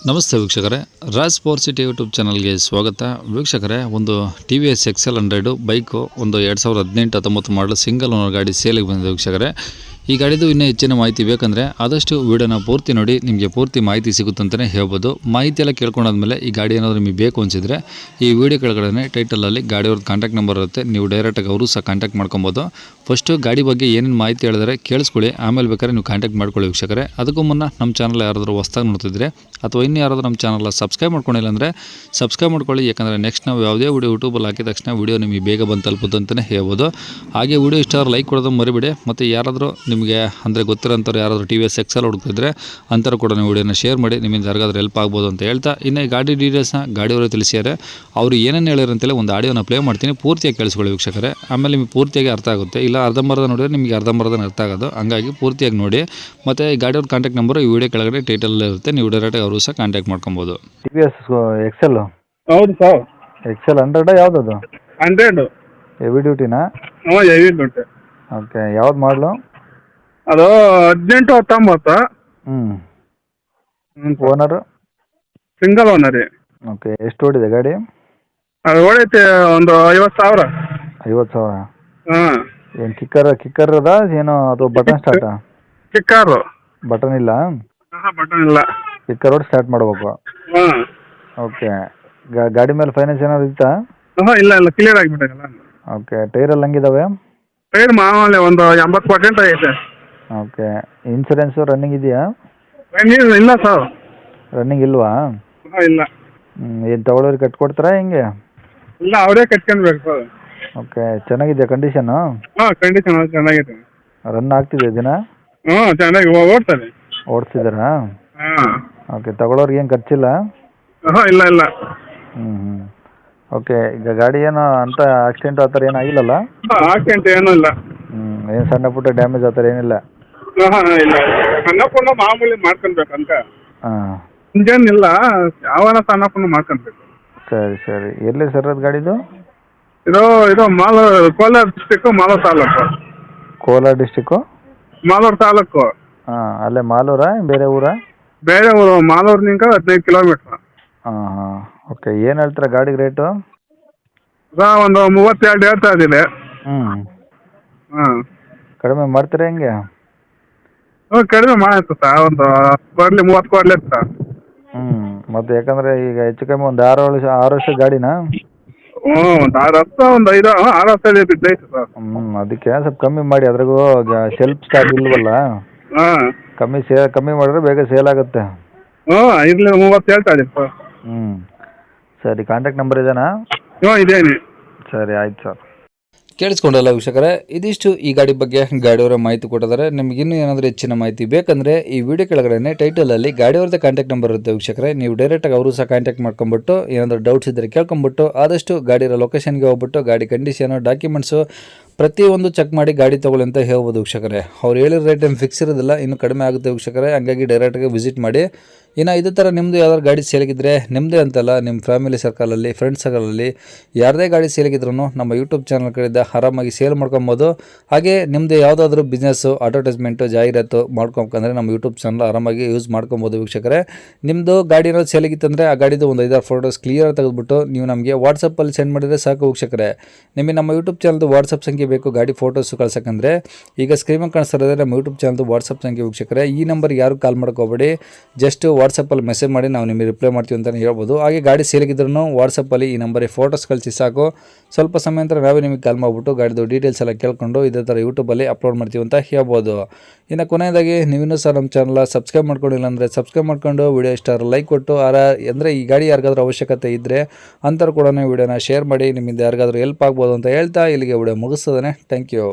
ನಮಸ್ತೆ ವೀಕ್ಷಕರೇ, Raj power city YouTube ಚಾನಲ್ಗೆ ಸ್ವಾಗತ. ವೀಕ್ಷಕರೇ, ಒಂದು TVS XL100 ಬೈಕು ಒಂದು 2018-19 ಮಾಡಲ್ ಸಿಂಗಲ್ ಓನರ್ ಗಾಡಿ ಸೇಲಿಗೆ ಬಂದಿದೆ ವೀಕ್ಷಕರೇ. ಈ ಗಾಡಿದು ಇನ್ನೂ ಹೆಚ್ಚಿನ ಮಾಹಿತಿ ಬೇಕಂದರೆ ಆದಷ್ಟು ವಿಡಿಯೋನ ಪೂರ್ತಿ ನೋಡಿ, ನಿಮಗೆ ಪೂರ್ತಿ ಮಾಹಿತಿ ಸಿಗುತ್ತಂತಲೇ ಹೇಳ್ಬೋದು. ಮಾಹಿತಿ ಎಲ್ಲ ಕೇಳ್ಕೊಂಡಾದ್ಮೇಲೆ ಈ ಗಾಡಿ ಏನಾದರೂ ನಿಮಗೆ ಬೇಕು ಅನಿಸಿದರೆ ಈ ವಿಡಿಯೋ ಕೆಳಗಡೆ ಟೈಟಲಲ್ಲಿ ಗಾಡಿಯವ್ರದ್ದು ಕಾಂಟ್ಯಾಕ್ಟ್ ನಂಬರ್ ಇರುತ್ತೆ, ನೀವು ಡೈರೆಕ್ಟಾಗಿ ಅವರು ಸಹ ಕಾಂಟ್ಯಾಕ್ಟ್ ಮಾಡ್ಕೊಬೋದು. ಫಸ್ಟು ಗಾಡಿ ಬಗ್ಗೆ ಏನೇನು ಮಾಹಿತಿ ಹೇಳಿದರೆ ಕೇಳಿಸ್ಕೊಳ್ಳಿ, ಆಮೇಲೆ ಬೇಕಾದ್ರೆ ನೀವು ಕಾಂಟ್ಯಾಕ್ಟ್ ಮಾಡ್ಕೊಳ್ಳಿ ವೀಕ್ಷಕರೇ. ಅದಕ್ಕೂ ಮುನ್ನ ನಮ್ಮ ಚಾನಲ್ ಯಾರಾದರೂ ಹೊಸ್ದಾಗಿ ನೋಡ್ತಿದ್ರೆ ಅಥವಾ ಇನ್ನೂ ಯಾರಾದರೂ ನಮ್ಮ ಚಾನಲ್ ಸಬ್ಸ್ಕ್ರೈಬ್ ಮಾಡ್ಕೊಂಡಿಲ್ಲ ಅಂದರೆ ಸಬ್ಸ್ಕ್ರೈಬ್ ಮಾಡ್ಕೊಳ್ಳಿ. ಯಾಕಂದರೆ ನೆಕ್ಸ್ಟ್ ನಾವು ಯಾವುದೇ ವಿಡಿಯೋ ಯೂಟ್ಯೂಬಲ್ಲಿ ಹಾಕಿದ ತಕ್ಷಣ ವಿಡಿಯೋ ನಿಮಗೆ ಬೇಗ ಬಂದು ತಲುಪುತ್ತೆ ಅಂತಲೇ ಹೇಳ್ಬೋದು. ಹಾಗೆ ವಿಡಿಯೋ ಇಷ್ಟ ಆದ್ರೆ ಲೈಕ್ ಕೊಡೋದು ಮರಿಬೇಡಿ. ಮತ್ತು ಯಾರಾದರೂ ನಿಮಗೆ ಅಂದರೆ ಗೊತ್ತಿರೋಂಥವ್ರು ಯಾರಾದರೂ TVS XL ಹುಡುಕಿದ್ರೆ ಅಂಥವ್ರು ಕೂಡ ನೀವು ವಿಡಿಯೋನ ಶೇರ್ ಮಾಡಿ, ನಿಮ್ಮಿಂದ ಯಾರಿಗಾದ್ರೂ ಹೆಲ್ಪ್ ಆಗ್ಬೋದು ಅಂತ ಹೇಳ್ತಾ, ಇನ್ನು ಈ ಗಾಡಿ ಡೀಟೇಲ್ಸ್ನ ಗಾಡಿಯವರು ತಿಳಿಸಿದ್ದಾರೆ. ಅವರು ಏನೇನು ಹೇಳಿರಂತೇಳಿ ಒಂದು ಆಡಿಯೋನ ಪ್ಲೇ ಮಾಡ್ತೀನಿ, ಪೂರ್ತಿಯಾಗಿ ಕೇಳಿಸ್ಕೊಳ್ಳಿ ವೀಕ್ಷಕರೇ. ಆಮೇಲೆ ನಿಮಗೆ ಪೂರ್ತಿಯಾಗಿ ಅರ್ಥ ಆಗುತ್ತೆ, ಇಲ್ಲ ಅರ್ಧಂಬರ್ಧ ನೋಡಿದ್ರೆ ನಿಮಗೆ ಅರ್ಧಂಬರ್ಧ ಅರ್ಥ ಆಗೋದು. ಹಂಗಾಗಿ ಪೂರ್ತಿಯಾಗಿ ನೋಡಿ. ಮತ್ತು ಈ ಗಾಡಿಯವ್ರ ಕಾಂಟ್ಯಾಕ್ಟ್ ನಂಬರು ಈ ವಿಡಿಯೋ ಕೆಳಗಡೆ ಟೈಟಲ್ ಇರುತ್ತೆ, ನೀವು ಡೈರೆಕ್ಟಾಗಿ ಅವರು ಸಹ ಕಾಂಟ್ಯಾಕ್ಟ್ ಮಾಡ್ಕೊಬೋದು. TVS XL ಹೌದು ಸರ್. XL100 ಯಾವುದದು? 100 ಹೆವಿ ಡ್ಯೂಟಿನಾ? ಹ್ಞೂ, ಹೆವಿ ದುಡ್ಡು. ಓಕೆ, ಯಾವ್ದು ಮಾಡಲು? ಅದು 18-19. ಓನರು? Single owner. ಓಕೆ, ಎಷ್ಟು ಓಡಿದೆ ಗಾಡಿ? ಅದು ಓಡೈತೆ ಒಂದು 50,000. 50,000? ಹಾಂ. ಏನು ಕಿಕ್ಕರ್ ಅದ ಏನೋ, ಅದು ಬಟನ್ ಸ್ಟಾರ್ಟಾ? ಚಿಕ್ಕಾರು. ಬಟನ್ ಇಲ್ಲ? ಬಟನ್ ಇಲ್ಲ. ಕಿಕ್ಕರ್ ಹೊಡಿ ಸ್ಟಾರ್ಟ್ ಮಾಡಬೇಕು. ಹಾಂ. ಓಕೆ, ಗಾಡಿ ಮೇಲೆ ಫೈನಾನ್ಸ್ ಏನಾದ್ರು ಇತ್ತಾ? ಇಲ್ಲ ಕ್ಲಿಯರ್ ಆಗಿಬಿಟ್ಟಿಲ್ಲ. ಓಕೆ, ಟೈರಲ್ಲಿ ಹಂಗಿದಾವೆ? ಟೈರ್ ಮಾಮೂಲಿ ಒಂದು 80% ಐತೆ. ಓಕೆ, ಇನ್ಸೂರೆನ್ಸು ರನ್ನಿಂಗ್ ಇದೆಯಾ? ಇಲ್ಲ ಸರ್. ರನ್ನಿಂಗ್ ಇಲ್ವಾ? ಇಲ್ಲ. ಏನು ತಗೊಳ್ಳೋರಿಗೆ ಕಟ್ಕೊಡ್ತಾರಾ ಹೆಂಗೆ? ಇಲ್ಲ, ಅವರೇ ಕಟ್ಕೊಳ್ಬೇಕು ಸರ್. ಓಕೆ, ಚೆನ್ನಾಗಿದೆಯಾ ಕಂಡೀಷನ್ನು? ಹಾಂ, ಕಂಡೀಷನ್ ಚೆನ್ನಾಗಿದೆ. ರನ್ ಆಗ್ತಿದೆ ದಿನ? ಹ್ಞೂ, ಚೆನ್ನಾಗಿ ಓಡ್ತಾರೆ. ಓಡಿಸಿದಾರಾ? ಹಾಂ. ಓಕೆ, ತಗೊಳ್ಳೋರಿಗೆ ಏನು ಖರ್ಚಿಲ್ಲ? ಇಲ್ಲ. ಓಕೆ, ಈಗ ಗಾಡಿ ಏನು ಅಂತ ಆಕ್ಸಿಡೆಂಟ್ ಆ ಥರ ಏನು ಆಗಿಲ್ಲಲ್ಲ? ಆಕ್ಸಿಡೆಂಟ್ ಏನೂ ಇಲ್ಲ. ಏನು ಸಣ್ಣ ಪುಟ್ಟ ಡ್ಯಾಮೇಜ್ ಆ ಥರ ಏನಿಲ್ಲ? ಇಲ್ಲ. ಸಣ್ಣ ಪುಣ್ಣ ಮಾಮೂಲಿ ಮಾಡ್ಕೊಳ್ಬೇಕಂತ. ಹಾಂ. ಇಂಜನ್ ಇಲ್ಲ, ಯಾವನ ಸಣ್ಣ ಪುಣ್ಣ ಮಾಡ್ಕೊಳ್ಬೇಕು. ಸರಿ. ಎಲ್ಲಿ ಸರ್ ಅದು ಗಾಡಿದು? ಇದು ಕೋಲಾರ ಡಿಸ್ಟಿಕ್ಕು, ಮಾಲೂರು ತಾಲೂಕು. ಕೋಲಾರ ಡಿಸ್ಟಿಕ್ಕು, ಮಾಲೂರು ತಾಲೂಕು. ಹಾಂ, ಅಲ್ಲೇ ಮಾಲೂರಾ ಬೇರೆ ಊರಾ? ಬೇರೆ ಊರು, ಮಾಲೂರಿನಿಂದ 15 ಕಿಲೋಮೀಟ್ರ್. ಹಾಂ. ಓಕೆ, ಏನು ಹೇಳ್ತೀರಾ ಗಾಡಿಗೆ ರೇಟು? ಒಂದು 32 ಹೇಳ್ತಾ ಇದ್ದೀನಿ. ಹಾಂ. ಕಡಿಮೆ ಮಾಡ್ತೀರಾ ಹೆಂಗೆ? ಕಡಿಮೆ ಮಾಡಾಯ್ತು ಸರ್, ಒಂದು ಕೊಡಲಿ 30 ಕೊಡಲಿ ಸರ್. ಮತ್ತು ಯಾಕಂದರೆ ಈಗ ಹೆಚ್ಚು ಕಮ್ಮಿ ಒಂದು 6 ವರ್ಷ ಗಾಡಿನಾ? ಹ್ಞೂ, ಒಂದು 6 ವರ್ಷ, ಒಂದು 6 ವರ್ಷ ಬಿದ್ದೈತೆ ಸರ್. ಅದಕ್ಕೆ ಸ್ವಲ್ಪ ಕಮ್ಮಿ ಮಾಡಿ. ಅದ್ರಾಗೂ ಸೆಲ್ಫ್ ಸ್ಟಾರ್ಟ್ ಇಲ್ವಲ್ಲ? ಹಾಂ. ಕಮ್ಮಿ ಮಾಡಿದ್ರೆ ಬೇಗ ಸೇಲ್ ಆಗುತ್ತೆ. ಹ್ಞೂ, ಇರಲಿ 30 ಹೇಳ್ತಾ ಇದ್ದೀನಿ ಸರ್. ಸರಿ, ಕಾಂಟ್ಯಾಕ್ಟ್ ನಂಬರ್ ಇದೇನಾ? ಹ್ಞೂ, ಇದೇನೆ. ಸರಿ, ಆಯ್ತು ಸರ್. ಕೇಳಿಸ್ಕೊಂಡಲ್ಲ ವೀಕ್ಷಕರೇ, ಇದಿಷ್ಟು ಈ ಗಾಡಿ ಬಗ್ಗೆ ಗಾಡಿಯವರ ಮಾಹಿತಿ ಕೊಟ್ಟಿದ್ದಾರೆ. ನಿಮ್ಗೆ ಇನ್ನೂ ಏನಾದರೂ ಹೆಚ್ಚಿನ ಮಾಹಿತಿ ಬೇಕಂದರೆ ಈ ವಿಡಿಯೋ ಕೆಳಗಡೆ ಟೈಟಲಲ್ಲಿ ಗಾಡಿಯವ್ರದ್ದು ಕಾಂಟ್ಯಾಕ್ಟ್ ನಂಬರ್ ಇರುತ್ತೆ ವೀಕ್ಷಕರೇ. ನೀವು ಡೈರೆಕ್ಟಾಗಿ ಅವರು ಸಹ ಕಾಂಟ್ಯಾಕ್ಟ್ ಮಾಡ್ಕೊಂಬಿಟ್ಟು ಏನಾದರೂ ಡೌಟ್ಸ್ ಇದ್ದರೆ ಕೇಳ್ಕೊಂಬಿಟ್ಟು ಆದಷ್ಟು ಗಾಡಿಯ ಲೊಕೇಶನ್ಗೆ ಹೋಗ್ಬಿಟ್ಟು ಗಾಡಿ ಕಂಡೀಷನು, ಡಾಕ್ಯುಮೆಂಟ್ಸು ಪ್ರತಿಯೊಂದು ಚೆಕ್ ಮಾಡಿ ಗಾಡಿ ತೊಗೊಳ್ಳಿ ಅಂತ ಹೇಳ್ಬೋದು ವೀಕ್ಷಕರೇ. ಅವ್ರು ಹೇಳಿರೋ ರೇಟ್ ಏನು ಫಿಕ್ಸ್ ಇರೋದಿಲ್ಲ, ಇನ್ನೂ ಕಡಿಮೆ ಆಗುತ್ತೆ ವೀಕ್ಷಕರೇ. ಹಂಗಾಗಿ ಡೈರೆಕ್ಟಾಗಿ ವಿಸಿಟ್ ಮಾಡಿ. ಇನ್ನು ಇದೇ ಥರ ನಿಮ್ಮದು ಯಾವ್ದಾದ್ರು ಗಾಡಿ ಸೇಲಿಗಿದ್ರೆ, ನಿಮ್ಮದೇ ಅಂತಲ್ಲ, ನಿಮ್ಮ ಫ್ಯಾಮಿಲಿ ಸರ್ಕಲಲ್ಲಿ, ಫ್ರೆಂಡ್ಸ್ ಸರ್ಕಲಲ್ಲಿ ಯಾರದೇ ಗಾಡಿ ಸೇಲಿಗಿದ್ರೂ ನಮ್ಮ ಯೂಟ್ಯೂಬ್ ಚಾನಲ್ ಕಡೆಯಿಂದ ಆರಾಮಾಗಿ ಸೇಲ್ ಮಾಡ್ಕೊಬೋದು. ಹಾಗೆ ನಿಮ್ಮದು ಯಾವುದಾದ್ರೂ ಬಿಸ್ನೆಸ್ಸು, ಅಡ್ವರ್ಟೈಸ್ಮೆಂಟು, ಜಾಹೀರಾತು ಮಾಡ್ಕೊಬೇಕಂದ್ರೆ ನಮ್ಮ ಯೂಟ್ಯೂಬ್ ಚಾನಲ್ ಆರಾಮಾಗಿ ಯೂಸ್ ಮಾಡ್ಕೊಬೋದು ವೀಕ್ಷಕರೇ. ನಿಮ್ಮದು ಗಾಡಿ ಏನಾದ್ರು ಸೇಲಿಗಿತ್ತಂದರೆ ಆ ಗಾಡಿದು ಒಂದು 5-6 ಫೋಟೋಸ್ ಕ್ಲಿಯರ್ ತೆಗೆದುಬಿಟ್ಟು ನೀವು ನಮಗೆ ವಾಟ್ಸಪ್ಪಲ್ಲಿ ಸೆಂಡ್ ಮಾಡಿದರೆ ಸಾಕು ವೀಕ್ಷಕರೇ. ನಿಮಗೆ ನಮ್ಮ ಯೂಟ್ಯೂಬ್ ಚಾನಲ್ದು ವಾಟ್ಸಪ್ ಸಂಖ್ಯೆ ಬೇಕು ಗಾಡಿ ಫೋಟೋಸು ಕಳ್ಸೋಕ್ಕಂದರೆ, ಈಗ ಸ್ಕ್ರೀನ್ ಕಾಣಿಸ್ತಿರೋದ್ರೆ ನಮ್ಮ ಯೂಟ್ಯೂಬ್ ಚಾನಲ್ದು ವಾಟ್ಸಪ್ ಸಂಖ್ಯೆ ವೀಕ್ಷಕರೇ. ಈ ನಂಬರ್ಗೆ ಯಾರು ಕಾಲ್ ಮಾಡ್ಕೋಬೇಡಿ, ಜಸ್ಟ್ ವಾಟ್ಸಪ್ಪಲ್ಲಿ ಮೆಸೇಜ್ ಮಾಡಿ ನಾವು ನಿಮಗೆ ರಿಪ್ಲೈ ಮಾಡ್ತೀವಿ ಅಂತಲೇ ಹೇಳ್ಬೋದು. ಹಾಗೆ ಗಾಡಿ ಸೇಲಿಗಿದ್ರೂ ವಾಟ್ಸಪ್ಪಲ್ಲಿ ಈ ನಂಬರಿಗೆ ಫೋಟೋಸ್ ಕಳಿಸಿ ಸಾಕು. ಸ್ವಲ್ಪ ಸಮಯ ನಂತರ ನಾವೇ ನಿಮಗೆ ಕಾಲ್ ಮಾಡಿಬಿಟ್ಟು ಗಾಡಿದು ಡೀಟೇಲ್ಸ್ ಎಲ್ಲ ಕೇಳ್ಕೊಂಡು ಇದೇ ಥರ ಯೂಟ್ಯೂಬಲ್ಲಿ ಅಪ್ಲೋಡ್ ಮಾಡ್ತೀವಿ ಅಂತ ಹೇಳ್ಬೋದು. ಇನ್ನು ಕೊನೆಯದಾಗಿ ನೀವಿನ್ನೂ ಸಹ ನಮ್ಮ ಚಾನಲ್ ಸಬ್ಸ್ಕ್ರೈಬ್ ಮಾಡ್ಕೊಂಡಿಲ್ಲ ಅಂದರೆ ಸಬ್ಸ್ಕ್ರೈಬ್ ಮಾಡ್ಕೊಂಡು ವಿಡಿಯೋ ಇಷ್ಟ ಲೈಕ್ ಕೊಟ್ಟು, ಅಂದರೆ ಈ ಗಾಡಿ ಯಾರಿಗಾದ್ರೂ ಅವಶ್ಯಕತೆ ಇದ್ದರೆ ಅಂಥವ್ರು ಕೂಡ ವಿಡಿಯೋನ ಶೇರ್ ಮಾಡಿ, ನಿಮ್ಮಿಂದ ಯಾರಿಗಾದ್ರೂ ಹೆಲ್ಪ್ ಆಗ್ಬೋದು ಅಂತ ಹೇಳ್ತಾ ಇಲ್ಲಿಗೆ ವಿಡಿಯೋ ಮುಗಿಸ್ತದೆ. Thank you.